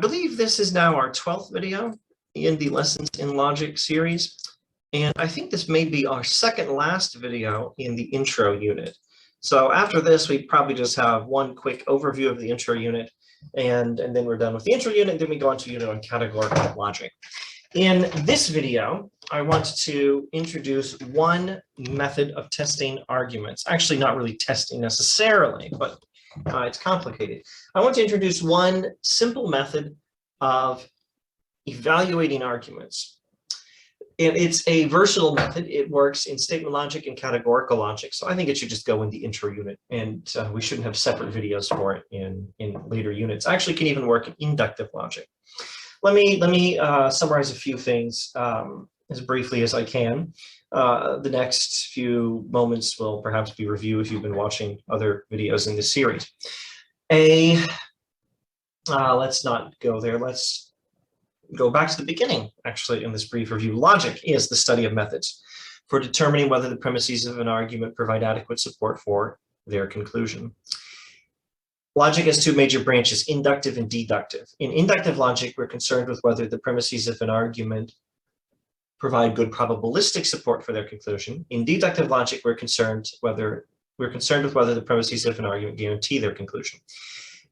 believe this is now our 12th video in the Lessons in Logic series, and I think this may be our second last video in the intro unit. So after this, we probably just have one quick overview of the intro unit, and then we're done with the intro unit, then we go on to a unit on categorical logic. In this video, I want to introduce one method of testing arguments. Actually, not really testing necessarily, but it's complicated. I want to introduce one simple method of evaluating arguments. And it's a versatile method. It works in statement logic and categorical logic. So I think it should just go in the intro unit, and we shouldn't have separate videos for it in later units. Actually, it can even work in inductive logic. Let me summarize a few things as briefly as I can. The next few moments will perhaps be review if you've been watching other videos in this series. Let's not go there. Let's go back to the beginning, actually, in this brief review. Logic is the study of methods for determining whether the premises of an argument provide adequate support for their conclusion. Logic has two major branches, inductive and deductive. In inductive logic, we're concerned with whether the premises of an argument provide good probabilistic support for their conclusion. In deductive logic, we're concerned with whether the premises of an argument guarantee their conclusion.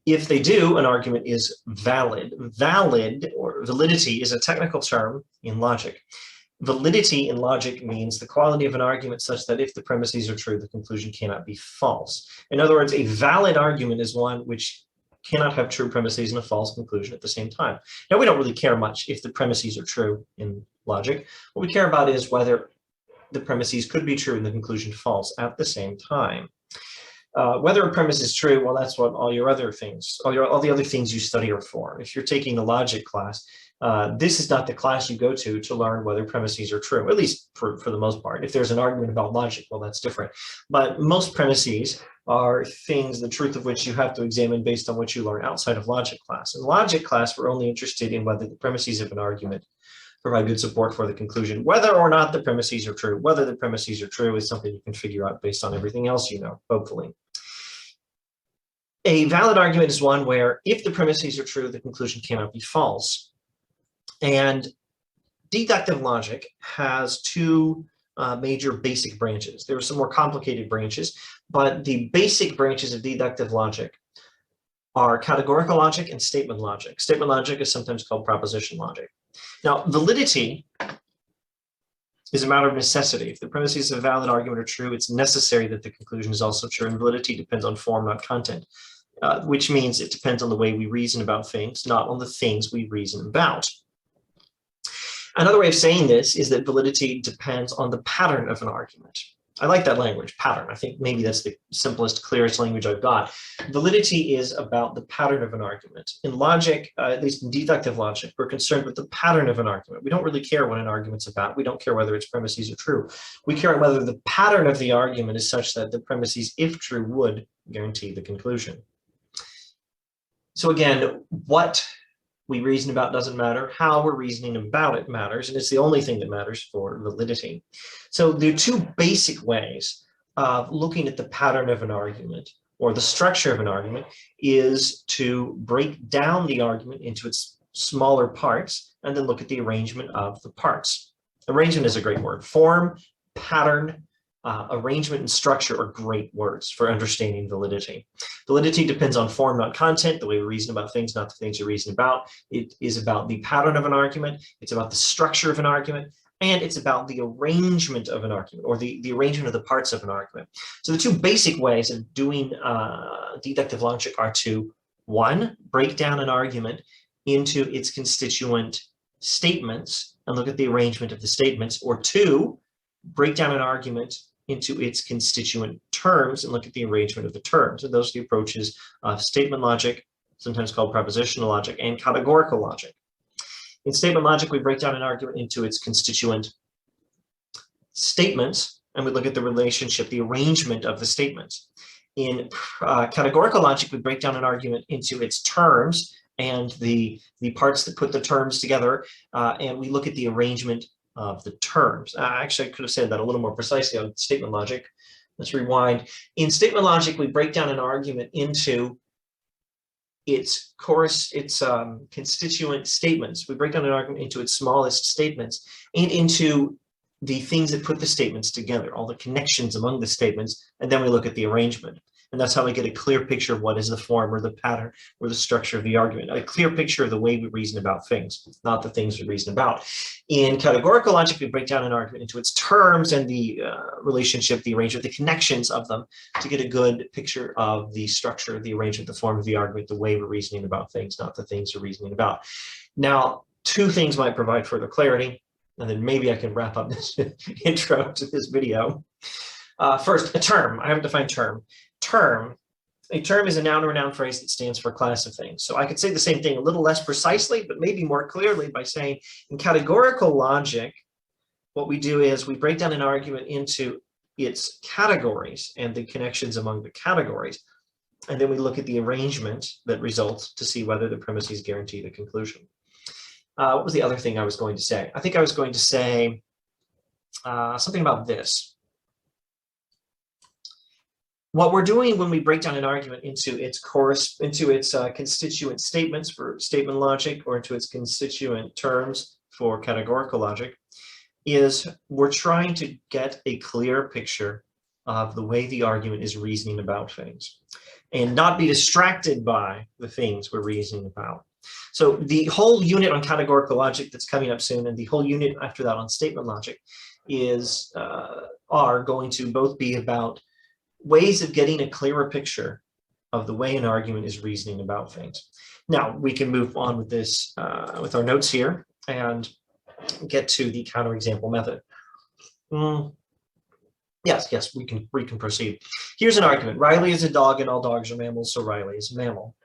If they do, an argument is valid. Valid, or validity, is a technical term in logic. Validity in logic means the quality of an argument such that if the premises are true, the conclusion cannot be false. In other words, a valid argument is one which cannot have true premises and a false conclusion at the same time. Now, we don't really care much if the premises are true in logic. What we care about is whether the premises could be true and the conclusion false at the same time. Whether a premise is true, well, that's what all the other things you study are for. If you're taking a logic class, this is not the class you go to learn whether premises are true, at least for the most part. If there's an argument about logic, well, that's different. But most premises are things, the truth of which you have to examine based on what you learn outside of logic class. In logic class, we're only interested in whether the premises of an argument provide good support for the conclusion, whether or not the premises are true. Whether the premises are true is something you can figure out based on everything else you know, hopefully. A valid argument is one where if the premises are true, the conclusion cannot be false. And deductive logic has two major basic branches. There are some more complicated branches, but the basic branches of deductive logic are categorical logic and statement logic. Statement logic is sometimes called proposition logic. Now, validity is a matter of necessity. If the premises of a valid argument are true, it's necessary that the conclusion is also true, and validity depends on form, not content, which means it depends on the way we reason about things, not on the things we reason about. Another way of saying this is that validity depends on the pattern of an argument. I like that language, pattern. I think maybe that's the simplest, clearest language I've got. Validity is about the pattern of an argument. In logic, at least in deductive logic, we're concerned with the pattern of an argument. We don't really care what an argument's about. We don't care whether its premises are true. We care whether the pattern of the argument is such that the premises, if true, would guarantee the conclusion. So again, what we reason about doesn't matter. How we're reasoning about it matters, and it's the only thing that matters for validity. So there are two basic ways of looking at the pattern of an argument, or the structure of an argument, is to break down the argument into its smaller parts and then look at the arrangement of the parts. Arrangement is a great word. Form, pattern, arrangement, and structure are great words for understanding validity. Validity depends on form, not content, the way we reason about things, not the things you reason about. It is about the pattern of an argument, it's about the structure of an argument, and it's about the arrangement of an argument, or the arrangement of the parts of an argument. So the two basic ways of doing deductive logic are to, one, break down an argument into its constituent statements and look at the arrangement of the statements, or two, break down an argument into its constituent terms and look at the arrangement of the terms. And those are the approaches of statement logic, sometimes called propositional logic, and categorical logic. In statement logic, we break down an argument into its constituent statements, and we look at the relationship, the arrangement of the statements. In categorical logic, we break down an argument into its terms and the parts that put the terms together, and we look at the arrangement of the terms. Actually, I could have said that a little more precisely on statement logic. Let's rewind. In statement logic, we break down an argument into its constituent statements. We break down an argument into its smallest statements and into the things that put the statements together, all the connections among the statements, and then we look at the arrangement. And that's how we get a clear picture of what is the form or the pattern or the structure of the argument, a clear picture of the way we reason about things, not the things we reason about. In categorical logic, we break down an argument into its terms and the relationship, the arrangement, the connections of them to get a good picture of the structure, the arrangement, the form of the argument, the way we're reasoning about things, not the things we're reasoning about. Now, two things might provide further clarity, and then maybe I can wrap up this intro to this video. First, a term. I haven't defined term. A term is a noun or a noun phrase that stands for a class of things. So I could say the same thing a little less precisely, but maybe more clearly by saying in categorical logic, what we do is we break down an argument into its categories and the connections among the categories. And then we look at the arrangement that results to see whether the premises guarantee the conclusion. What was the other thing I was going to say? I think I was going to say something about this. What we're doing when we break down an argument into its constituent statements for statement logic or into its constituent terms for categorical logic is we're trying to get a clear picture of the way the argument is reasoning about things and not be distracted by the things we're reasoning about. So the whole unit on categorical logic that's coming up soon and the whole unit after that on statement logic are going to both be about ways of getting a clearer picture of the way an argument is reasoning about things. Now, we can move on with this, with our notes here and get to the counterexample method. Yes, we can proceed. Here's an argument. Riley is a dog and all dogs are mammals, so Riley is a mammal.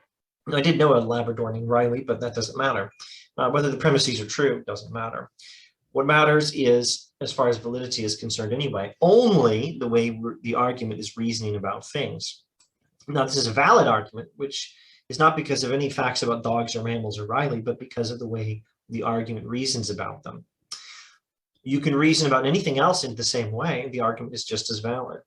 I did know a Labrador named Riley, but that doesn't matter. Whether the premises are true doesn't matter. What matters is, as far as validity is concerned anyway, only the way the argument is reasoning about things. Now, this is a valid argument, which is not because of any facts about dogs or mammals or Riley, but because of the way the argument reasons about them. You can reason about anything else in the same way, the argument is just as valid.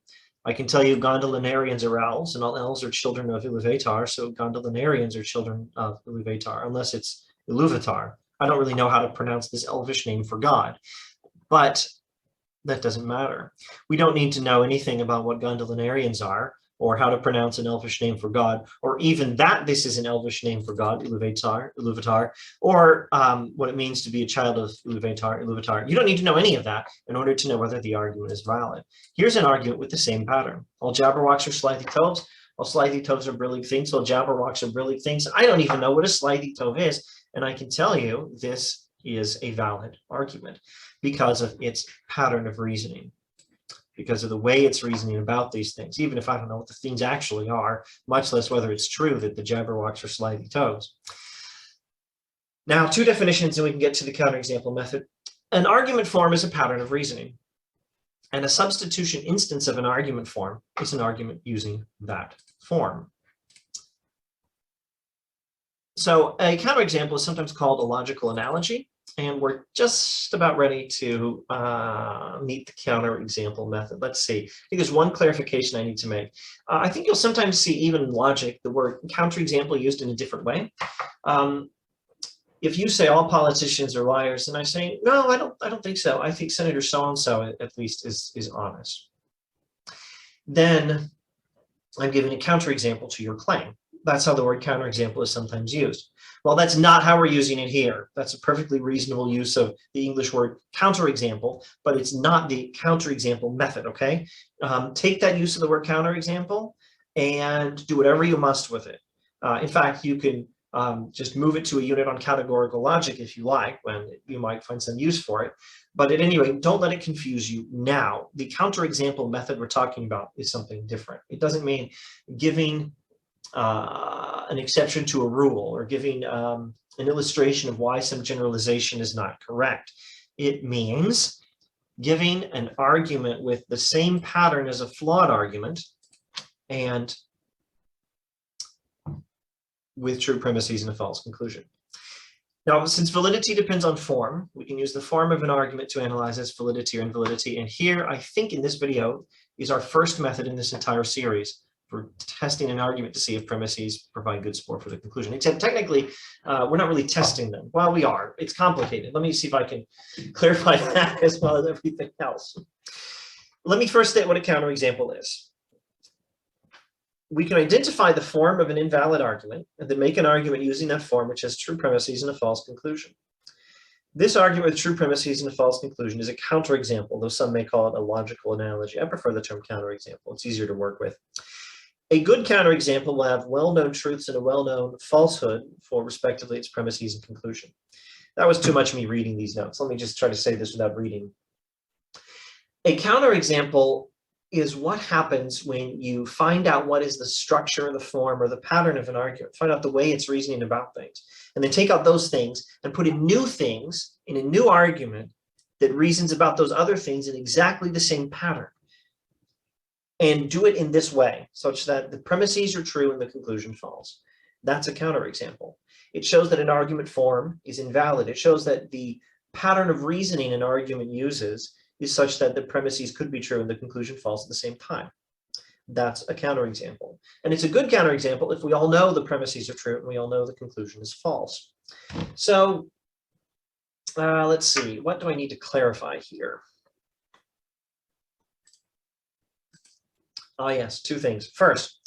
I can tell you gondolinarians are owls, and all elves are children of Iluvatar, so gondolinarians are children of Iluvatar, unless it's Iluvatar. I don't really know how to pronounce this elvish name for God, but that doesn't matter. We don't need to know anything about what gondolinarians are, or how to pronounce an elvish name for God, or even that this is an elvish name for God, Iluvatar, or what it means to be a child of Iluvatar. You don't need to know any of that in order to know whether the argument is valid. Here's an argument with the same pattern. All Jabberwocks are slithy toves. All slithy toves are brillig things. All Jabberwocks are brillig things. I don't even know what a slithy tove is, and I can tell you this is a valid argument because of its pattern of reasoning, because of the way it's reasoning about these things, even if I don't know what the things actually are, much less whether it's true that the Jabberwocks are slithy toves. Now, two definitions and we can get to the counterexample method. An argument form is a pattern of reasoning, and a substitution instance of an argument form is an argument using that form. So a counterexample is sometimes called a logical analogy, and we're just about ready to meet the counterexample method. Let's see. I think there's one clarification I need to make. I think you'll sometimes see, even in logic, the word counterexample used in a different way. If you say all politicians are liars, and I say, no, I don't think so. I think Senator so-and-so at least is honest. Then I'm giving a counterexample to your claim. That's how the word counterexample is sometimes used. Well, that's not how we're using it here. That's a perfectly reasonable use of the English word counterexample, but it's not the counterexample method, okay? Take that use of the word counterexample and do whatever you must with it. In fact, you can just move it to a unit on categorical logic if you like, when you might find some use for it. But at any rate, don't let it confuse you now. The counterexample method we're talking about is something different. It doesn't mean giving an exception to a rule or giving an illustration of why some generalization is not correct. It means giving an argument with the same pattern as a flawed argument and with true premises and a false conclusion. Now, since validity depends on form, we can use the form of an argument to analyze its validity or invalidity. And here, I think in this video, is our first method in this entire series we're testing an argument to see if premises provide good support for the conclusion. Except technically, we're not really testing them. Well, we are. It's complicated. Let me see if I can clarify that as well as everything else. Let me first state what a counterexample is. We can identify the form of an invalid argument and then make an argument using that form which has true premises and a false conclusion. This argument with true premises and a false conclusion is a counterexample, though some may call it a logical analogy. I prefer the term counterexample. It's easier to work with. A good counterexample will have well-known truths and a well-known falsehood for respectively its premises and conclusion. That was too much me reading these notes. Let me just try to say this without reading. A counterexample is what happens when you find out what is the structure or the form or the pattern of an argument, find out the way it's reasoning about things, and then take out those things and put in new things in a new argument that reasons about those other things in exactly the same pattern. And do it in this way, such that the premises are true and the conclusion false. That's a counterexample. It shows that an argument form is invalid. It shows that the pattern of reasoning an argument uses is such that the premises could be true and the conclusion false at the same time. That's a counterexample. And it's a good counterexample if we all know the premises are true and we all know the conclusion is false. So let's see, what do I need to clarify here? Yes, two things. First,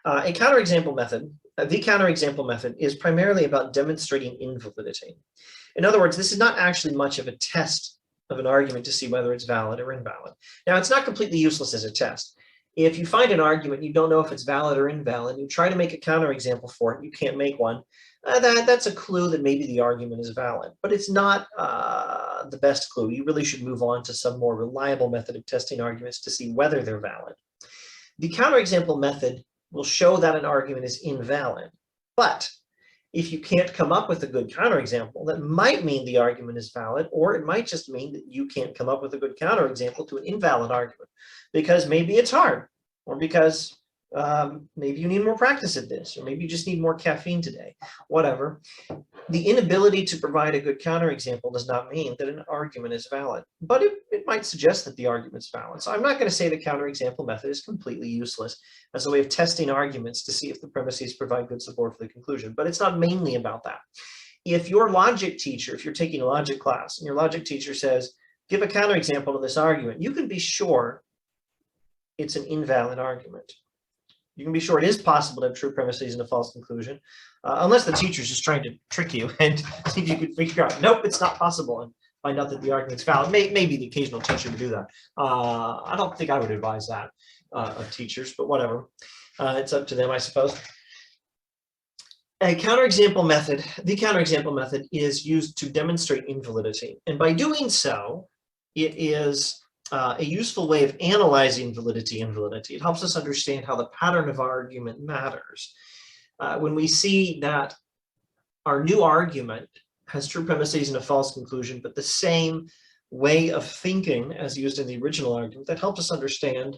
a counterexample method, the counterexample method is primarily about demonstrating invalidity. In other words, this is not actually much of a test of an argument to see whether it's valid or invalid. Now, it's not completely useless as a test. If you find an argument, you don't know if it's valid or invalid, you try to make a counterexample for it, you can't make one, that's a clue that maybe the argument is valid, but it's not the best clue. You really should move on to some more reliable method of testing arguments to see whether they're valid. The counterexample method will show that an argument is invalid, but if you can't come up with a good counterexample, that might mean the argument is valid, or it might just mean that you can't come up with a good counterexample to an invalid argument, because maybe it's hard, or because maybe you need more practice at this, or maybe you just need more caffeine today, whatever. The inability to provide a good counterexample does not mean that an argument is valid, but it might suggest that the argument's valid. So I'm not going to say the counterexample method is completely useless as a way of testing arguments to see if the premises provide good support for the conclusion, but it's not mainly about that. If your logic teacher, if you're taking a logic class, and your logic teacher says, give a counterexample to this argument, you can be sure it's an invalid argument. You can be sure it is possible to have true premises and a false conclusion, unless the teacher's just trying to trick you and see if you can figure out, nope, it's not possible, and find out that the argument's valid. Maybe the occasional teacher would do that. I don't think I would advise that of teachers, but whatever. It's up to them, I suppose. A counterexample method, the counterexample method is used to demonstrate invalidity. And by doing so, it is a useful way of analyzing validity and invalidity. It helps us understand how the pattern of our argument matters. When we see that our new argument has true premises and a false conclusion, but the same way of thinking as used in the original argument, that helps us understand,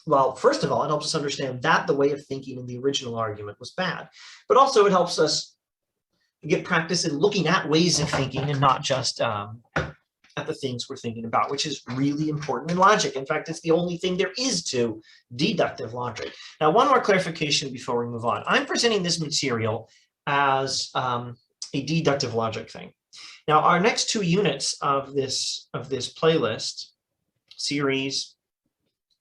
well, first of all, it helps us understand that the way of thinking in the original argument was bad, but also it helps us get practice in looking at ways of thinking and not just at the things we're thinking about, which is really important in logic. In fact, it's the only thing there is to deductive logic. Now, one more clarification before we move on. I'm presenting this material as a deductive logic thing. Now, our next two units of this playlist, series,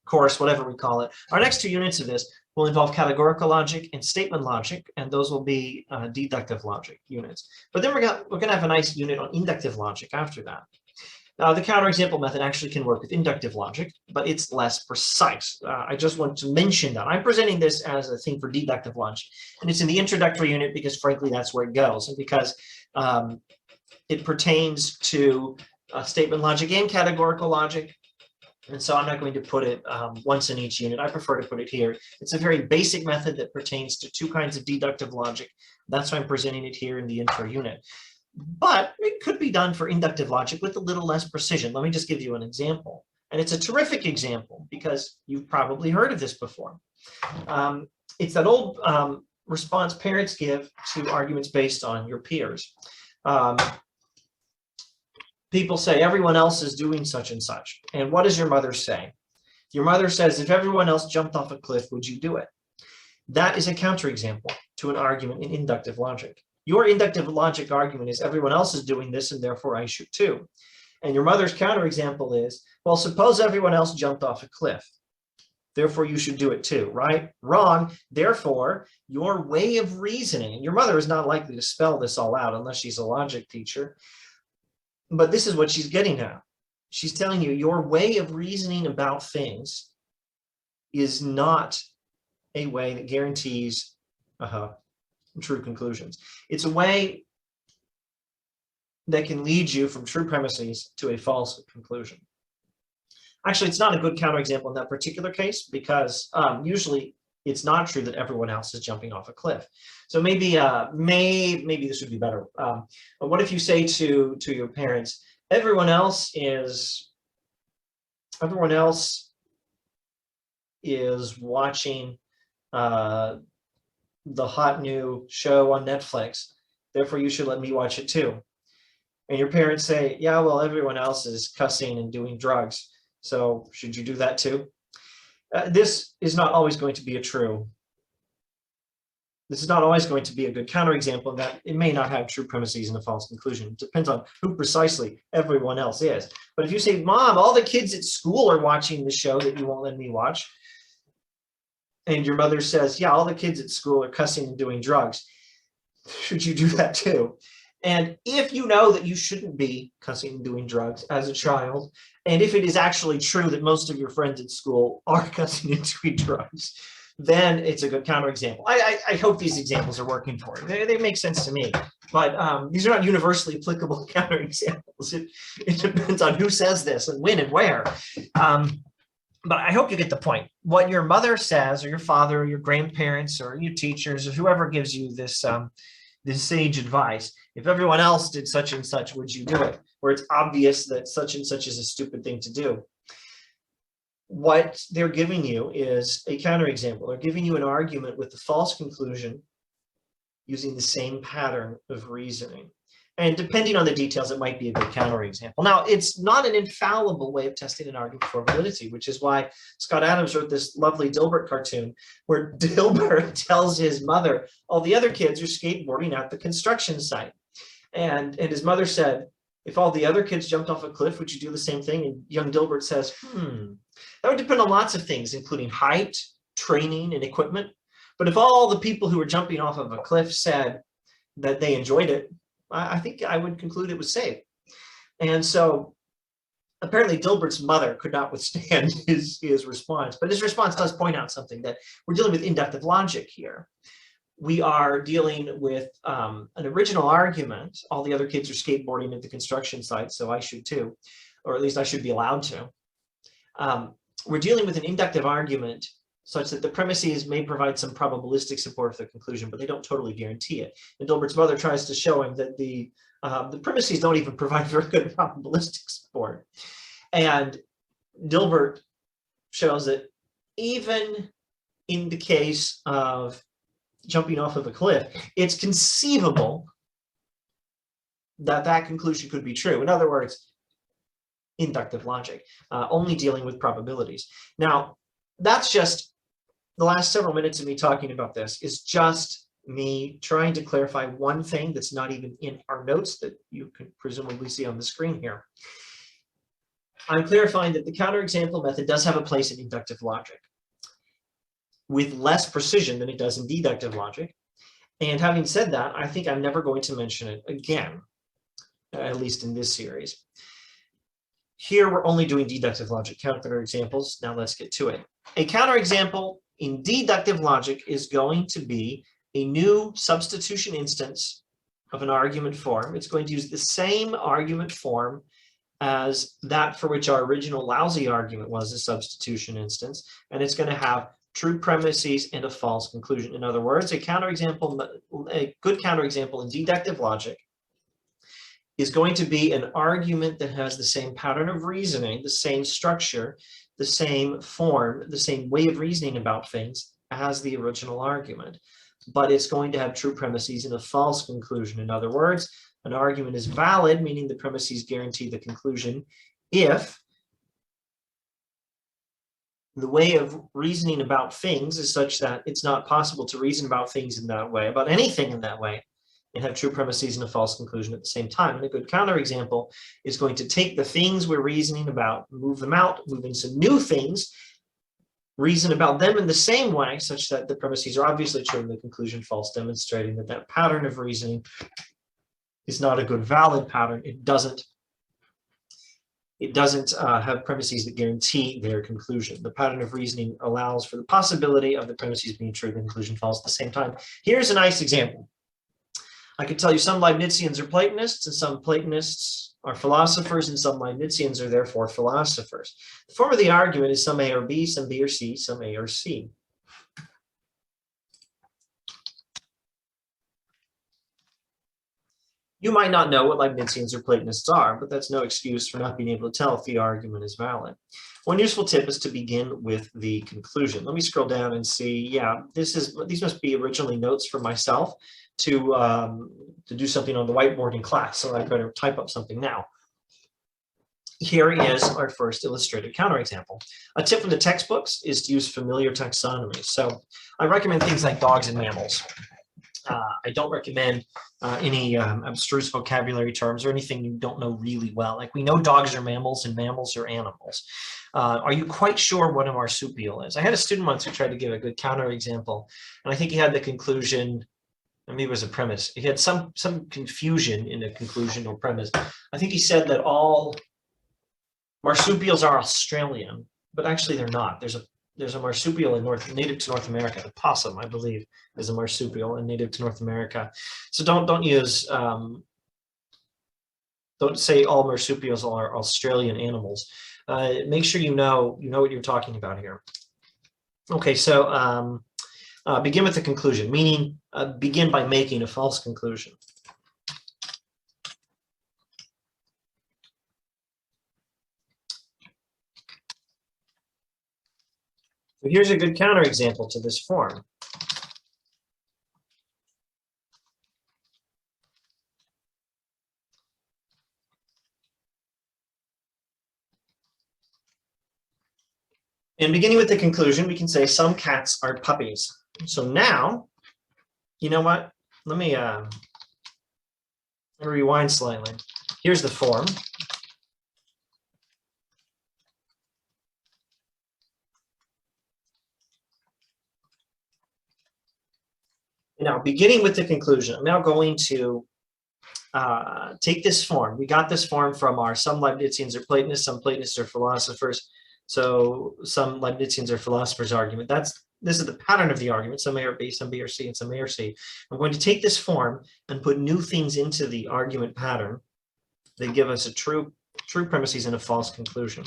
course, whatever we call it, our next two units of this will involve categorical logic and statement logic, and those will be deductive logic units. But then we're going to have a nice unit on inductive logic after that. Now, the counterexample method actually can work with inductive logic, but it's less precise. I just want to mention that. I'm presenting this as a thing for deductive logic, and it's in the introductory unit because, frankly, that's where it goes, and because it pertains to statement logic and categorical logic, and so I'm not going to put it once in each unit. I prefer to put it here. It's a very basic method that pertains to two kinds of deductive logic. That's why I'm presenting it here in the intro unit. But it could be done for inductive logic with a little less precision. Let me just give you an example. And it's a terrific example because you've probably heard of this before. It's that old response parents give to arguments based on your peers. People say everyone else is doing such and such. And what does your mother say? Your mother says, if everyone else jumped off a cliff, would you do it? That is a counterexample to an argument in inductive logic. Your inductive logic argument is everyone else is doing this and therefore I should too. And your mother's counterexample is, well, suppose everyone else jumped off a cliff. Therefore, you should do it too, right? Wrong. Therefore, your way of reasoning, and your mother is not likely to spell this all out unless she's a logic teacher, but this is what she's getting at. She's telling you your way of reasoning about things is not a way that guarantees true conclusions. It's a way that can lead you from true premises to a false conclusion. Actually, it's not a good counterexample in that particular case because usually it's not true that everyone else is jumping off a cliff. So maybe maybe this would be better. But what if you say to your parents, everyone else is watching the hot new show on Netflix, therefore you should let me watch it too. And your parents say, yeah, well, everyone else is cussing and doing drugs, so should you do that too? This is not always going to be this is not always going to be a good counterexample in that it may not have true premises and a false conclusion. It depends on who precisely everyone else is. But if you say, Mom, all the kids at school are watching the show that you won't let me watch, and your mother says, yeah, all the kids at school are cussing and doing drugs, should you do that too? And if you know that you shouldn't be cussing and doing drugs as a child, and if it is actually true that most of your friends at school are cussing and doing drugs, then it's a good counterexample. I hope these examples are working for you. They make sense to me, but these are not universally applicable counterexamples. It depends on who says this and when and where. But I hope you get the point. What your mother says, or your father, or your grandparents, or your teachers, or whoever gives you this this sage advice, if everyone else did such and such, would you do it? Where it's obvious that such and such is a stupid thing to do. What they're giving you is a counterexample. They're giving you an argument with the false conclusion using the same pattern of reasoning. And depending on the details, it might be a good counterexample. Now, it's not an infallible way of testing an argument for validity, which is why Scott Adams wrote this lovely Dilbert cartoon where Dilbert tells his mother, all the other kids are skateboarding at the construction site. And his mother said, if all the other kids jumped off a cliff, would you do the same thing? And young Dilbert says, that would depend on lots of things, including height, training, and equipment. But if all the people who were jumping off of a cliff said that they enjoyed it, I think I would conclude it was safe. And so apparently Dilbert's mother could not withstand his response, but his response does point out something, that we're dealing with inductive logic here. We are dealing with an original argument. All the other kids are skateboarding at the construction site, so I should too, or at least I should be allowed to. We're dealing with an inductive argument such that the premises may provide some probabilistic support for the conclusion, but they don't totally guarantee it. And Dilbert's mother tries to show him that the premises don't even provide very good probabilistic support. And Dilbert shows that even in the case of jumping off of a cliff, it's conceivable that that conclusion could be true. In other words, inductive logic, only dealing with probabilities. Now, that's just the last several minutes of me talking about this is just me trying to clarify one thing that's not even in our notes that you can presumably see on the screen here. I'm clarifying that the counterexample method does have a place in inductive logic with less precision than it does in deductive logic. And having said that, I think I'm never going to mention it again, at least in this series. Here, we're only doing deductive logic counterexamples. Now let's get to it. A counterexample in deductive logic is going to be a new substitution instance of an argument form. It's going to use the same argument form as that for which our original lousy argument was a substitution instance, and it's going to have true premises and a false conclusion. In other words, a good counterexample in deductive logic is going to be an argument that has the same pattern of reasoning, the same structure, the same form, the same way of reasoning about things as the original argument. But it's going to have true premises and a false conclusion. In other words, an argument is valid, meaning the premises guarantee the conclusion, if the way of reasoning about things is such that it's not possible to reason about things in that way, about anything in that way, and have true premises and a false conclusion at the same time. And a good counterexample is going to take the things we're reasoning about, move them out, move into new things, reason about them in the same way, such that the premises are obviously true and the conclusion false, demonstrating that that pattern of reasoning is not a good, valid pattern. It doesn't have premises that guarantee their conclusion. The pattern of reasoning allows for the possibility of the premises being true, the conclusion false at the same time. Here's a nice example. I could tell you some Leibnizians are Platonists and some Platonists are philosophers and some Leibnizians are therefore philosophers. The form of the argument is some A or B, some B or C, some A or C. You might not know what Leibnizians or Platonists are, but that's no excuse for not being able to tell if the argument is valid. One useful tip is to begin with the conclusion. Let me scroll down and see, yeah, these must be originally notes for myself to do something on the whiteboard in class, so I better type up something now. Here is our first illustrated counterexample. A tip from the textbooks is to use familiar taxonomy. So I recommend things like dogs and mammals. I don't recommend any abstruse vocabulary terms or anything you don't know really well. Like, we know dogs are mammals and mammals are animals. Are you quite sure what a marsupial is? I had a student once who tried to give a good counterexample, and I think he had the conclusion, maybe it was a premise. He had some confusion in a conclusion or premise. I think he said that all marsupials are Australian, but actually they're not. There's a marsupial native to North America. The possum, I believe, is a marsupial and native to North America. So don't use don't say all marsupials are Australian animals. Make sure you know what you're talking about here. Okay, so begin with the conclusion, meaning begin by making a false conclusion. So here's a good counterexample to this form. And beginning with the conclusion, we can say some cats are puppies. So now, you know what? Let me rewind slightly. Here's the form. Now, beginning with the conclusion, I'm now going to take this form. We got this form from our some Leibnizians are Platonists, some Platonists are philosophers. So some Leibnizians are philosophers argument. This is the pattern of the argument. Some A or B, some B or C, and some A or C. I'm going to take this form and put new things into the argument pattern. They give us a true premises and a false conclusion.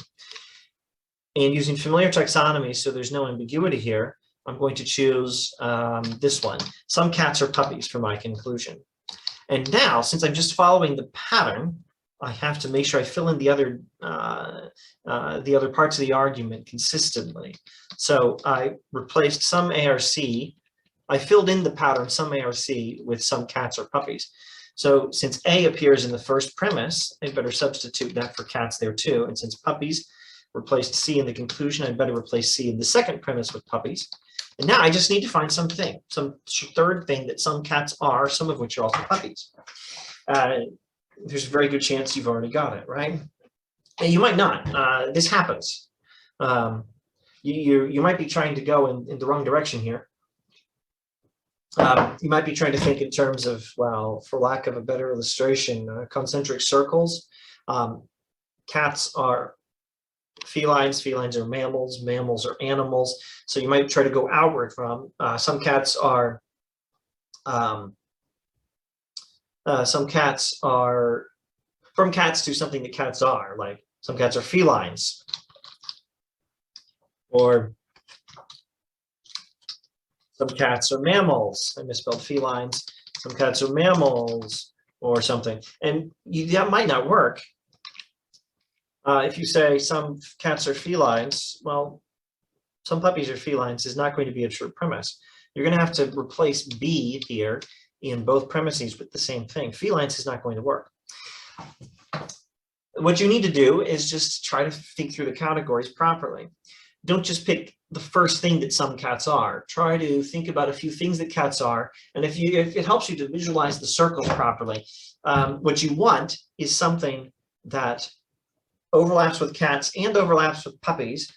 And using familiar taxonomy, so there's no ambiguity here, I'm going to choose this one. Some cats are puppies for my conclusion. And now, since I'm just following the pattern, I have to make sure I fill in the other parts of the argument consistently. So I replaced some A or C. I filled in the pattern some A or C with some cats or puppies. So since A appears in the first premise, I better substitute that for cats there too. And since puppies replaced C in the conclusion, I better replace C in the second premise with puppies. And now I just need to find some third thing that some cats are, some of which are also puppies. There's a very good chance you've already got it, right? And you might not. This happens. You might be trying to go in the wrong direction here. You might be trying to think in terms of, well, for lack of a better illustration, concentric circles. Cats are felines, felines are mammals, mammals are animals. So you might try to go outward from. Some cats are from cats to something that cats are, like some cats are felines, or some cats are mammals. I misspelled felines. Some cats are mammals or something. And that might not work. If you say some cats are felines, well, some puppies are felines is not going to be a true premise. You're going to have to replace B here in both premises with the same thing. Felines is not going to work. What you need to do is just try to think through the categories properly. don't just pick the first thing that some cats are. Try to think about a few things that cats are. And if it helps you to visualize the circles properly, what you want is something that overlaps with cats and overlaps with puppies,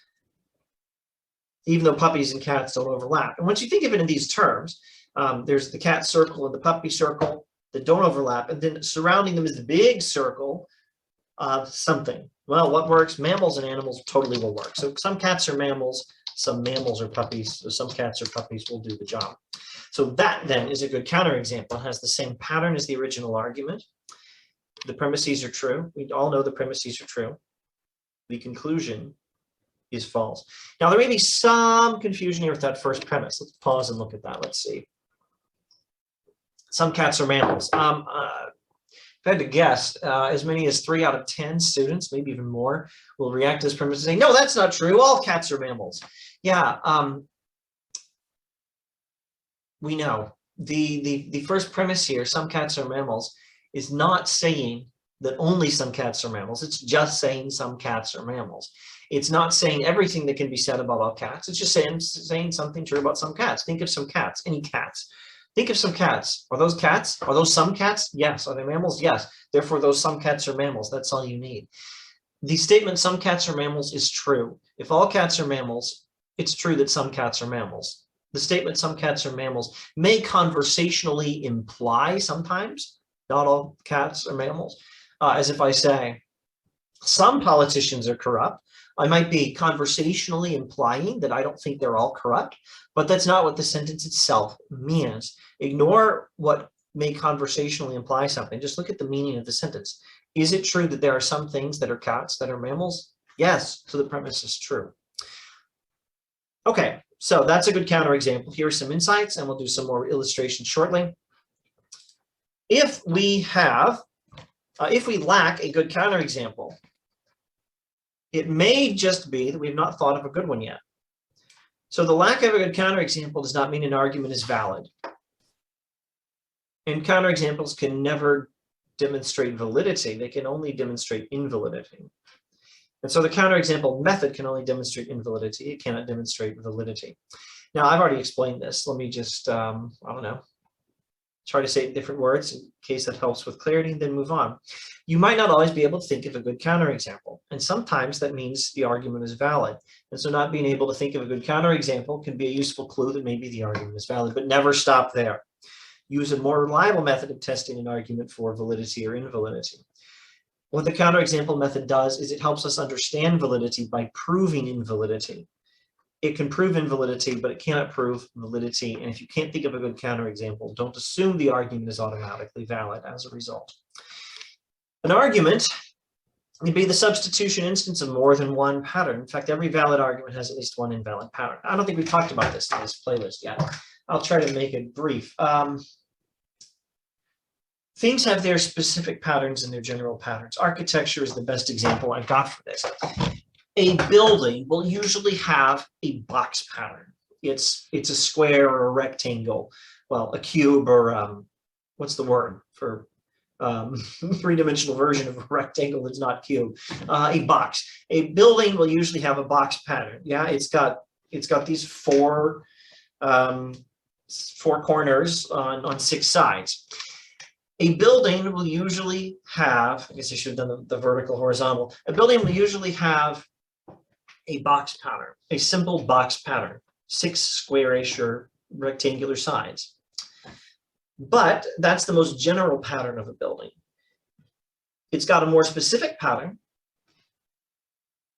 even though puppies and cats don't overlap. And once you think of it in these terms, there's the cat circle and the puppy circle that don't overlap, and then surrounding them is the big circle of something. Well, what works? Mammals and animals totally will work. So some cats are mammals, some mammals are puppies, so some cats or puppies will do the job. So that then is a good counterexample. It has the same pattern as the original argument. The premises are true. We all know the premises are true. The conclusion is false. Now, there may be some confusion here with that first premise. Let's pause and look at that. Let's see. Some cats are mammals. If I had to guess, as many as 3 out of 10 students, maybe even more, will react to this premise and say, no, that's not true. All cats are mammals. Yeah, we know. The first premise here, some cats are mammals, is not saying that only some cats are mammals. It's just saying some cats are mammals. It's not saying everything that can be said about all cats. It's just saying something true about some cats. Think of some cats, any cats. Think of some cats. Are those cats? Are those some cats? Yes. Are they mammals? Yes. Therefore, those some cats are mammals. That's all you need. The statement some cats are mammals is true. If all cats are mammals, it's true that some cats are mammals. The statement some cats are mammals may conversationally imply sometimes not all cats are mammals. As if I say, some politicians are corrupt. I might be conversationally implying that I don't think they're all corrupt, but that's not what the sentence itself means. Ignore what may conversationally imply something. Just look at the meaning of the sentence. Is it true that there are some things that are cats that are mammals? Yes, so the premise is true. Okay, so that's a good counterexample. Here are some insights, and we'll do some more illustrations shortly. If we lack a good counterexample, it may just be that we've not thought of a good one yet. So the lack of a good counterexample does not mean an argument is valid. And counterexamples can never demonstrate validity. They can only demonstrate invalidity. And so the counterexample method can only demonstrate invalidity. It cannot demonstrate validity. Now, I've already explained this. Let me just, I don't know, try to say it in different words in case that helps with clarity, and then move on. You might not always be able to think of a good counterexample, and sometimes that means the argument is valid. And so not being able to think of a good counterexample can be a useful clue that maybe the argument is valid, but never stop there. Use a more reliable method of testing an argument for validity or invalidity. What the counterexample method does is it helps us understand validity by proving invalidity. It can prove invalidity, but it cannot prove validity. And if you can't think of a good counterexample, don't assume the argument is automatically valid as a result. An argument can be the substitution instance of more than one pattern. In fact, every valid argument has at least one invalid pattern. I don't think we've talked about this in this playlist yet. I'll try to make it brief. Things have their specific patterns and their general patterns. Architecture is the best example I've got for this. A building will usually have a box pattern. It's a square or a rectangle, well, a cube, or what's the word for three-dimensional version of a rectangle that's not cube? A box. A building will usually have a box pattern. Yeah, it's got these four corners on 6 sides. A building will usually have, I guess I should have done the vertical horizontal. A building will usually have a box pattern, a simple box pattern, 6 squarish or rectangular sides. But that's the most general pattern of a building. It's got a more specific pattern,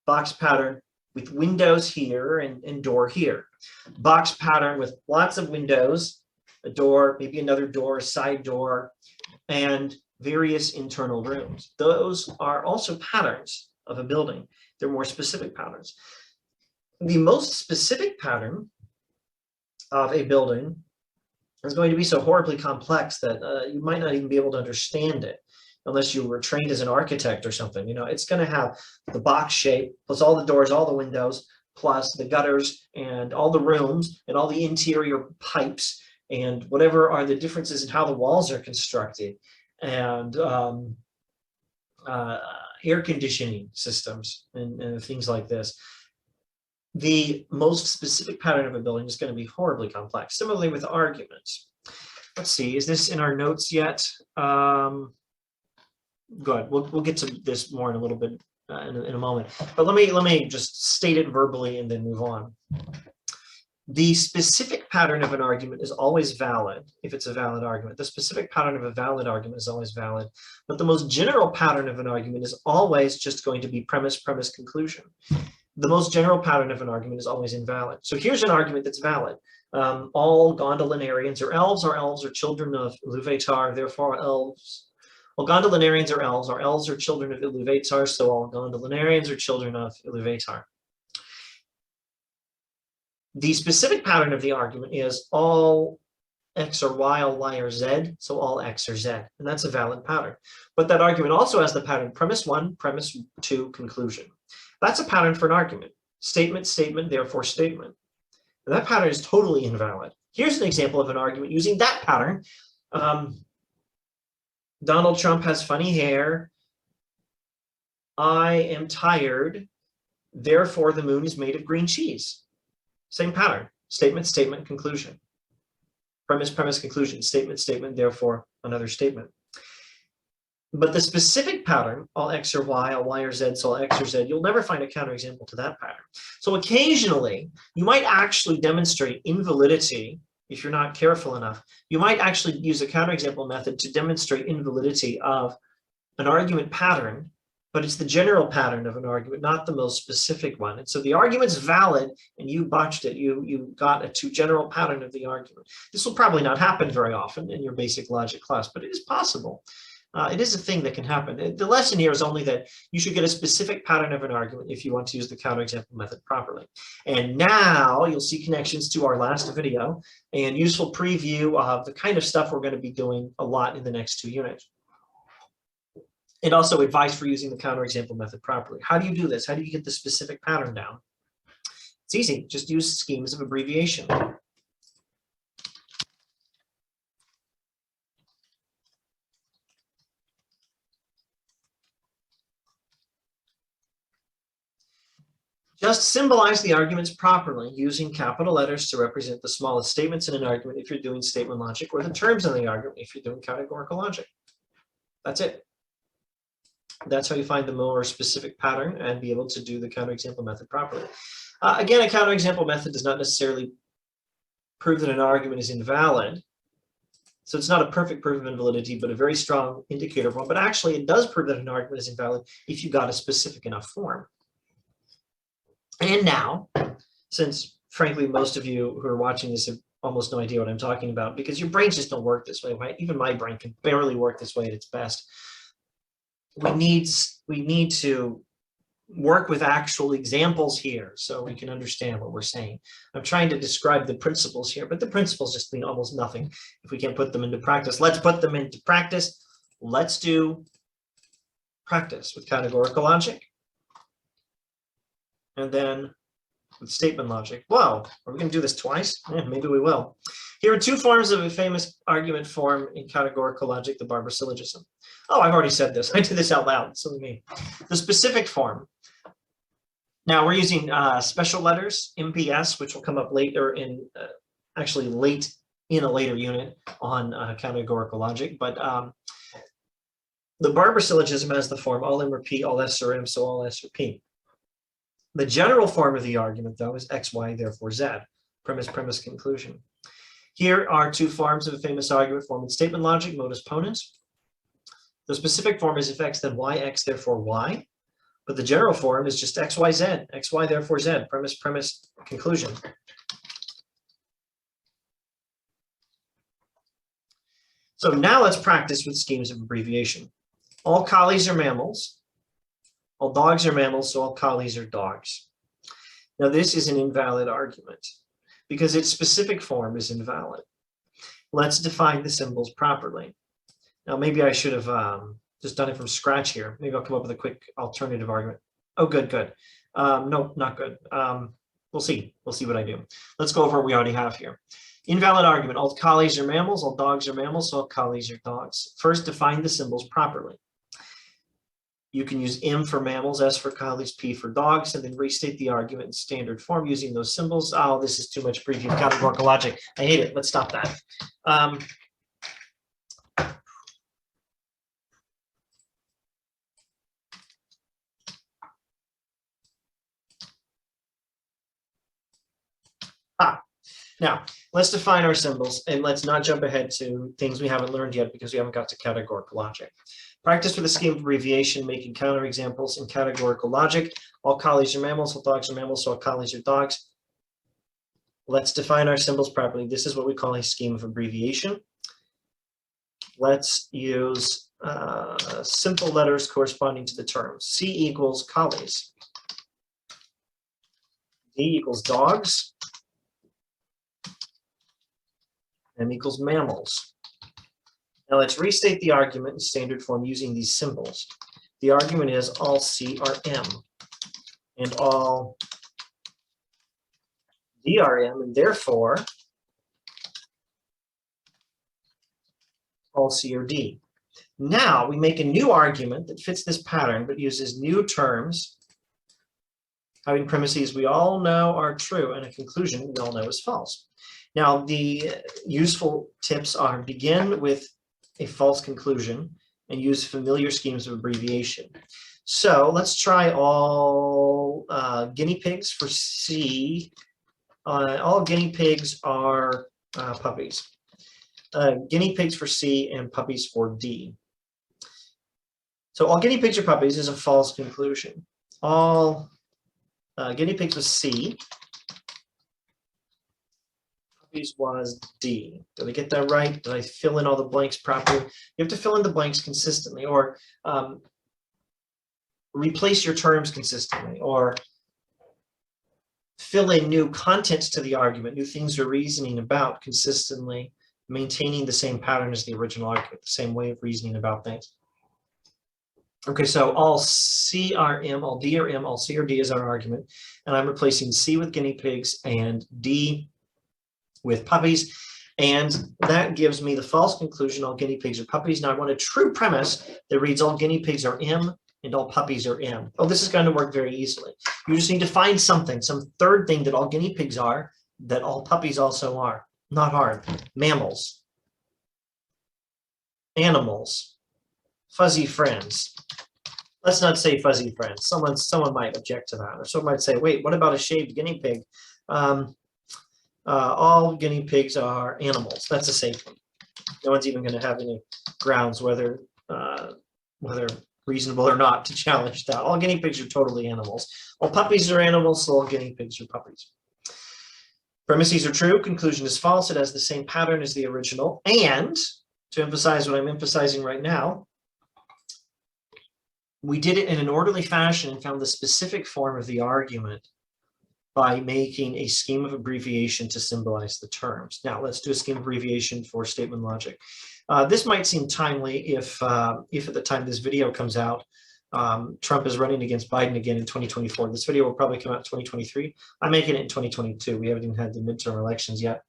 box pattern with windows here and door here. Box pattern with lots of windows, a door, maybe another door, a side door, and various internal rooms. Those are also patterns of a building. They're more specific patterns. The most specific pattern of a building is going to be so horribly complex that you might not even be able to understand it unless you were trained as an architect or something. You know, it's going to have the box shape plus all the doors, all the windows, plus the gutters and all the rooms and all the interior pipes and whatever are the differences in how the walls are constructed, and air conditioning systems and things like this. the most specific pattern of a building is going to be horribly complex. Similarly with arguments. Let's see, is this in our notes yet? Good. We'll get to this more in a little bit in a moment. But let me just state it verbally and then move on. The specific pattern of an argument is always valid if it's a valid argument. The specific pattern of a valid argument is always valid, but the most general pattern of an argument is always just going to be premise, premise, conclusion. The most general pattern of an argument is always invalid. So here's an argument that's valid. All gondolinarians are elves. Our elves are children of Iluvatar, therefore elves. All gondolinarians are elves. Our elves are children of Iluvatar, so all gondolinarians are children of Iluvatar. The specific pattern of the argument is all x are y, all y are z, so all x are z, and that's a valid pattern. But that argument also has the pattern premise 1, premise 2, conclusion. That's a pattern for an argument. Statement, statement, therefore statement. And that pattern is totally invalid. Here's an example of an argument using that pattern. Donald Trump has funny hair. I am tired. Therefore, the moon is made of green cheese. Same pattern. Statement, statement, conclusion. Premise, premise, conclusion. Statement, statement, therefore, another statement. But the specific pattern, all x are y, all y are z, so all x are z, you'll never find a counterexample to that pattern. So occasionally, you might actually demonstrate invalidity if you're not careful enough. You might actually use a counterexample method to demonstrate invalidity of an argument pattern, but it's the general pattern of an argument, not the most specific one. And so the argument's valid, and you botched it. You got a too general pattern of the argument. This will probably not happen very often in your basic logic class, but it is possible. It is a thing that can happen. The lesson here is only that you should get a specific pattern of an argument if you want to use the counterexample method properly. And now you'll see connections to our last video and useful preview of the kind of stuff we're going to be doing a lot in the next 2 units. And also advice for using the counterexample method properly. How do you do this? How do you get the specific pattern down? It's easy. Just use schemes of abbreviation. Just symbolize the arguments properly using capital letters to represent the smallest statements in an argument if you're doing statement logic, or the terms in the argument if you're doing categorical logic. That's it. That's how you find the more specific pattern and be able to do the counterexample method properly. Again, a counterexample method does not necessarily prove that an argument is invalid. So it's not a perfect proof of invalidity, but a very strong indicator of one. But actually, it does prove that an argument is invalid if you got a specific enough form. And now, since frankly, most of you who are watching this have almost no idea what I'm talking about, because your brains just don't work this way. Right? Even my brain can barely work this way at its best. We need to work with actual examples here so we can understand what we're saying. I'm trying to describe the principles here, but the principles just mean almost nothing if we can't put them into practice. Let's put them into practice. Let's do practice with categorical logic. And then with statement logic. Whoa, are we going to do this twice? Yeah, maybe we will. Here are 2 forms of a famous argument form in categorical logic, the Barber syllogism. Oh, I've already said this. I did this out loud. So me. The specific form. Now we're using special letters, MPS, which will come up later in, actually late in a later unit on categorical logic. But the Barber syllogism has the form all M are P, all S are M, so all S are P. The general form of the argument, though, is X, Y, therefore Z. Premise, premise, conclusion. Here are 2 forms of a famous argument form in statement logic, modus ponens. The specific form is if X, then Y, X, therefore Y. But the general form is just X, Y, Z. X, Y, therefore Z. Premise, premise, conclusion. So now let's practice with schemes of abbreviation. All collies are mammals. All dogs are mammals, so all collies are dogs. Now this is an invalid argument because its specific form is invalid. Let's define the symbols properly. Now maybe I should have just done it from scratch here. Maybe I'll come up with a quick alternative argument. Oh, good, good. No, not good. We'll see. We'll see what I do. Let's go over what we already have here. Invalid argument. All collies are mammals, all dogs are mammals, so all collies are dogs. First, define the symbols properly. You can use M for mammals, S for collies, P for dogs, and then restate the argument in standard form using those symbols. Oh, this is too much preview categorical logic. I hate it. Let's stop that. Now, let's define our symbols, and let's not jump ahead to things we haven't learned yet because we haven't got to categorical logic. Practice with a scheme of abbreviation, making counterexamples in categorical logic. All collies are mammals, all dogs are mammals, so all collies are dogs. Let's define our symbols properly. This is what we call a scheme of abbreviation. Let's use simple letters corresponding to the terms. C equals collies. D equals dogs. M equals mammals. Now let's restate the argument in standard form using these symbols. The argument is all C are M and all D are M, and therefore all C are D. Now we make a new argument that fits this pattern but uses new terms having premises we all know are true and a conclusion we all know is false. Now, the useful tips are begin with a false conclusion and use familiar schemes of abbreviation. So let's try all guinea pigs for C. All guinea pigs are puppies. Guinea pigs for C and puppies for D. So all guinea pigs are puppies is a false conclusion. All guinea pigs with C. Was D. Did I get that right? Did I fill in all the blanks properly? You have to fill in the blanks consistently, or replace your terms consistently, or fill in new contents to the argument, new things you're reasoning about consistently, maintaining the same pattern as the original argument, the same way of reasoning about things. Okay, so all C are M, all D are M, all C or D is our argument, and I'm replacing C with guinea pigs and D with puppies, and that gives me the false conclusion all guinea pigs are puppies. Now I want a true premise that reads all guinea pigs are M and all puppies are M. Oh, this is going to work very easily. You just need to find something, some third thing that all guinea pigs are, that all puppies also are. Not hard. Mammals, animals, fuzzy friends. Let's not say fuzzy friends. Someone might object to that, or someone might say, wait, what about a shaved guinea pig? All guinea pigs are animals. That's a safe one. No one's even going to have any grounds, whether reasonable or not, to challenge that. All guinea pigs are totally animals. All puppies are animals, so all guinea pigs are puppies. Premises are true, conclusion is false. It has the same pattern as the original. And to emphasize what I'm emphasizing right now, we did it in an orderly fashion and found the specific form of the argument by making a scheme of abbreviation to symbolize the terms. Now let's do a scheme of abbreviation for statement logic. This might seem timely if at the time this video comes out, Trump is running against Biden again in 2024. This video will probably come out in 2023. I'm making it in 2022. We haven't even had the midterm elections yet.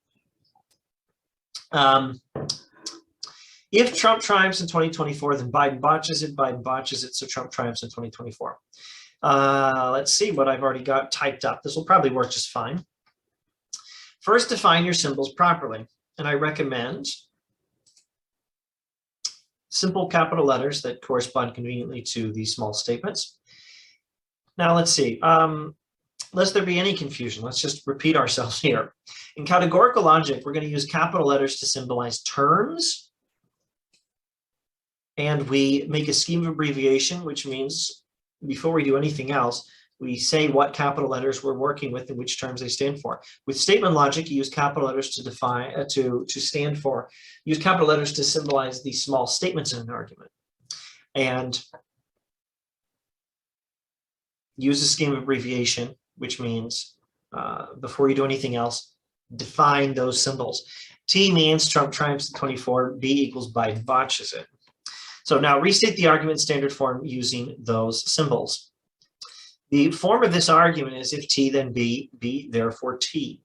If Trump triumphs in 2024, then Biden botches it, so Trump triumphs in 2024. Let's see what I've already got typed up. This will probably work just fine. First, define your symbols properly. And I recommend simple capital letters that correspond conveniently to these small statements. Now, let's see. Lest there be any confusion, let's just repeat ourselves here. In categorical logic, we're going to use capital letters to symbolize terms. And we make a scheme of abbreviation, which means before we do anything else, we say what capital letters we're working with and which terms they stand for. With statement logic, you use capital letters to define, to stand for, use capital letters to symbolize these small statements in an argument. And use a scheme of abbreviation, which means before you do anything else, define those symbols. T means Trump triumphs in 24, B equals Biden botches it. So now restate the argument in standard form using those symbols. The form of this argument is if T, then B, B, therefore T.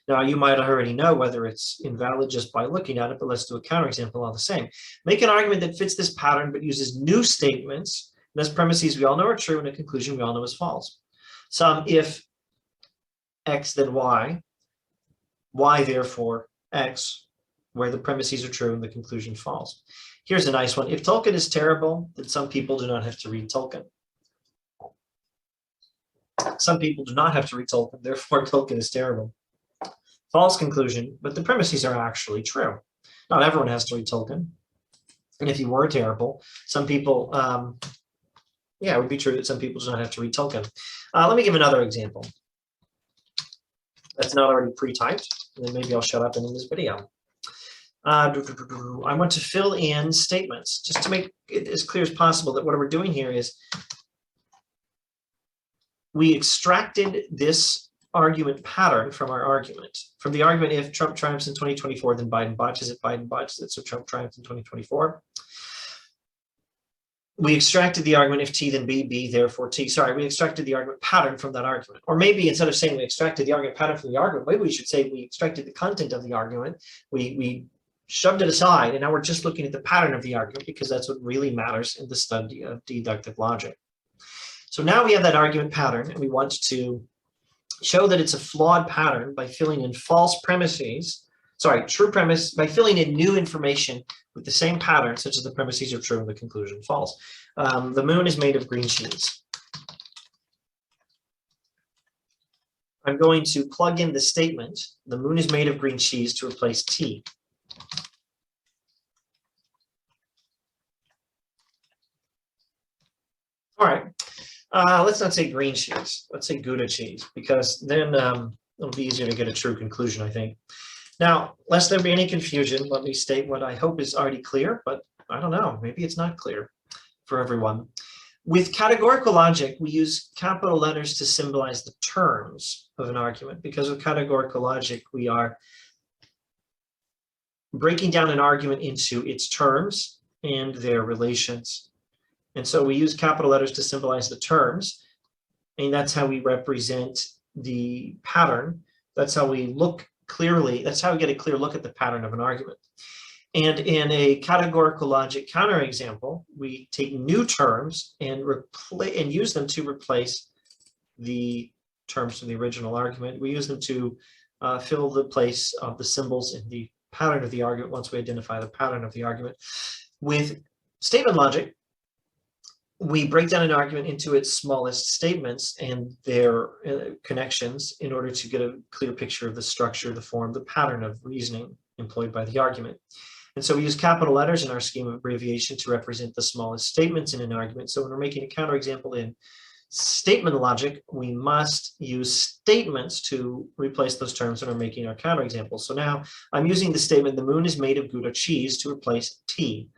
Now you might already know whether it's invalid just by looking at it, but let's do a counterexample all the same. Make an argument that fits this pattern but uses new statements Those premises we all know are true, and a conclusion we all know is false. Some if x then y, therefore x, where the premises are true and the conclusion false. Here's a nice one. If Tolkien is terrible, then some people do not have to read Tolkien. Some people do not have to read Tolkien, therefore Tolkien is terrible. False conclusion, but the premises are actually true. Not everyone has to read Tolkien. And if you were terrible, some people, it would be true that some people do not have to read Tolkien. Let me give another example that's not already pre-typed, and then maybe I'll shut up and end this video. I want to fill in statements just to make it as clear as possible that what we're doing here is we extracted this argument pattern from our argument. From the argument, if Trump triumphs in 2024, then Biden botches it, so Trump triumphs in 2024. We extracted the argument, if T, then B, B, therefore T. Sorry, we extracted the argument pattern from that argument. Or maybe instead of saying we extracted the argument pattern from the argument, maybe we should say we extracted the content of the argument. We shoved it aside, and now we're just looking at the pattern of the argument, because that's what really matters in the study of deductive logic. So now we have that argument pattern, and we want to show that it's a flawed pattern by filling in false premises, true premise, by filling in new information with the same pattern, such as the premises are true and the conclusion false. The moon is made of green cheese. I'm going to plug in the statement, the moon is made of green cheese, to replace T. All right. Let's not say green cheese. Let's say Gouda cheese, because then it'll be easier to get a true conclusion, I think. Now, lest there be any confusion, let me state what I hope is already clear, but I don't know, maybe it's not clear for everyone. With categorical logic, we use capital letters to symbolize the terms of an argument, because with categorical logic, we are breaking down an argument into its terms and their relations. And so we use capital letters to symbolize the terms, and that's how we represent the pattern. That's how we look clearly, that's how we get a clear look at the pattern of an argument. And in a categorical logic counterexample, we take new terms and use them to replace the terms from the original argument. We use them to fill the place of the symbols in the pattern of the argument once we identify the pattern of the argument. With statement logic, we break down an argument into its smallest statements and their connections in order to get a clear picture of the structure, the form, the pattern of reasoning employed by the argument. And so we use capital letters in our scheme of abbreviation to represent the smallest statements in an argument. So when we're making a counterexample in statement logic, we must use statements to replace those terms when we're making our counterexamples. So now I'm using the statement, the moon is made of Gouda cheese, to replace T.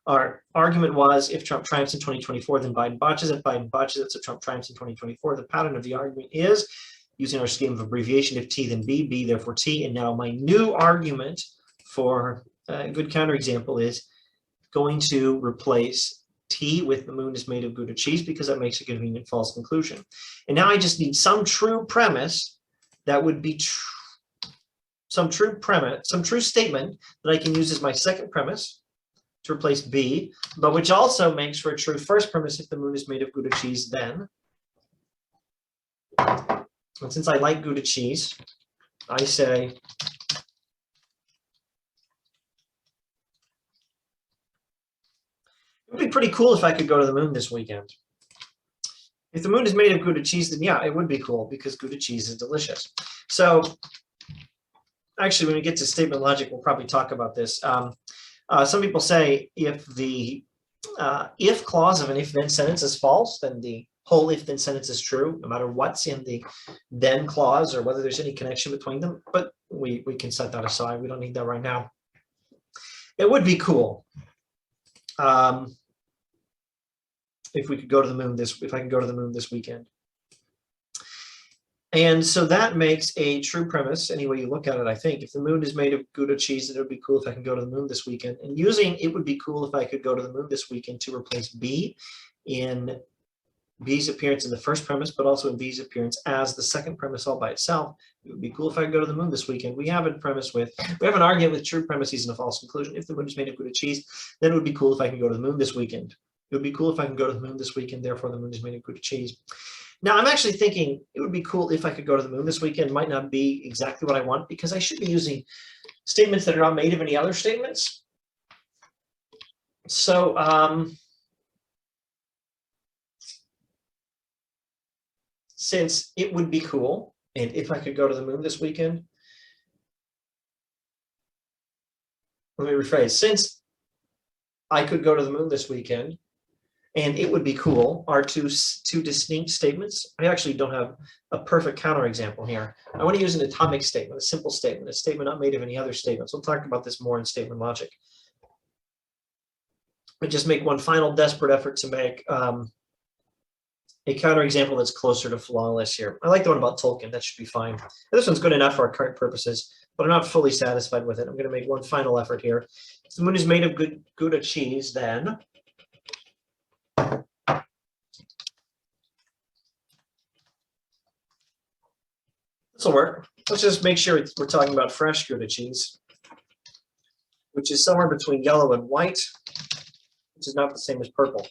Our argument was, if Trump triumphs in 2024, then Biden botches it, so Trump triumphs in 2024. The pattern of the argument is, using our scheme of abbreviation, if T, then B, B, therefore T. And now my new argument for a good counterexample is going to replace T with the moon is made of Gouda cheese, because that makes a convenient false conclusion. And now I just need some true premise that would be some true statement that I can use as my second premise to replace B, but which also makes for a true first premise if the moon is made of Gouda cheese then. And since I like Gouda cheese, I say it would be pretty cool if I could go to the moon this weekend. If the moon is made of Gouda cheese, then yeah, it would be cool, because Gouda cheese is delicious. So actually, when we get to statement logic, we'll probably talk about this. Some people say if the if clause of an if-then sentence is false, then the whole if-then sentence is true, no matter what's in the then clause or whether there's any connection between them. But we can set that aside. We don't need that right now. It would be cool if we could go to the moon if I could go to the moon this weekend. And so that makes a true premise, any way you look at it, I think. If the moon is made of Gouda cheese, then it would be cool if I can go to the moon this weekend. And using it would be cool if I could go to the moon this weekend to replace B in B's appearance in the first premise, but also in B's appearance as the second premise all by itself. It would be cool if I could go to the moon this weekend. We have an argument with true premises and a false conclusion. If the moon is made of Gouda cheese, then it would be cool if I can go to the moon this weekend. It would be cool if I can go to the moon this weekend, therefore the moon is made of Gouda cheese. Now, I'm actually thinking it would be cool if I could go to the moon this weekend. Might not be exactly what I want because I should be using statements that are not made of any other statements. So, since it would be cool, and if I could go to the moon this weekend, let me rephrase. Since I could go to the moon this weekend, and it would be cool are two distinct statements. I actually don't have a perfect counterexample here. I want to use an atomic statement, a simple statement, a statement not made of any other statements. We'll talk about this more in statement logic. I just make one final desperate effort to make a counterexample that's closer to flawless here. I like the one about Tolkien. That should be fine. This one's good enough for our current purposes, but I'm not fully satisfied with it. I'm going to make one final effort here. If the moon is made of Gouda cheese, then this will work. Let's just make sure we're talking about fresh Gouda cheese, which is somewhere between yellow and white, which is not the same as purple.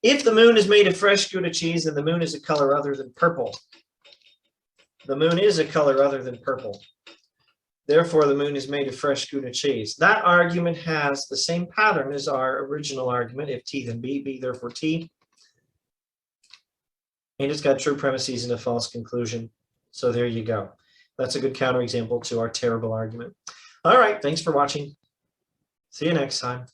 If the moon is made of fresh Gouda cheese, then the moon is a color other than purple. The moon is a color other than purple. Therefore, the moon is made of fresh Gouda cheese. That argument has the same pattern as our original argument. If T, then B, B, therefore T. And it's got true premises and a false conclusion. So there you go. That's a good counterexample to our terrible argument. All right, thanks for watching. See you next time.